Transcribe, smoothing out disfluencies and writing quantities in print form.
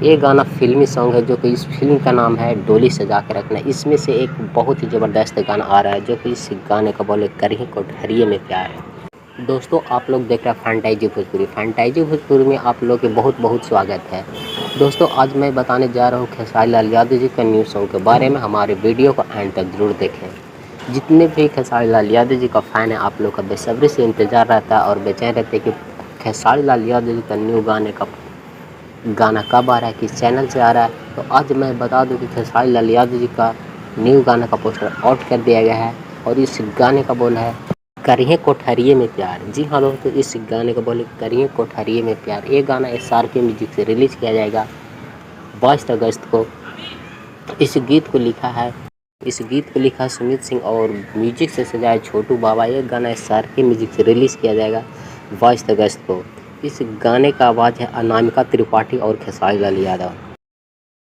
ये गाना फ़िल्मी सॉन्ग है जो कि इस फ़िल्म का नाम है डोली सजा के रखना। इसमें से एक बहुत ही ज़बरदस्त गाना आ रहा है जो कि इस गाने का बोले करही कोठरिये में प्यार है। दोस्तों आप लोग देख रहे हैं फैंटाइज़ी भोजपुरी। फैंटाइज़ी भोजपुरी में आप लोग के बहुत स्वागत है। दोस्तों आज मैं बताने जा रहा हूँ खेसारी लाल यादव जी का न्यू सॉन्ग के बारे में। हमारे वीडियो को एंड तक ज़रूर देखें। जितने भी खेसारी लाल यादव जी का फ़ैन है आप लोग का बेसब्री से इंतज़ार रहता है और बेचैन रहते हैं कि खेसारी लाल यादव जी का न्यू गाना कब आ रहा है, किस चैनल से आ रहा है। तो आज मैं बता दूं कि खेसारी लाल यादव जी का न्यू गाना का पोस्टर आउट कर दिया गया है और इस गाने का बोल है करिए कोठरिये में प्यार। जी हाँ दोस्तों, इस गाने का बोल करिए कोठरिये में प्यार। ये गाना SRK म्यूजिक से रिलीज़ किया जाएगा 22 अगस्त को। इस गीत को लिखा सुमित सिंह और म्यूजिक से सजाया छोटू बाबा। ये गाना SRK म्यूजिक से रिलीज़ किया जाएगा 22 अगस्त को। इस गाने का आवाज़ है अनामिका त्रिपाठी और खेसारी लाल यादव।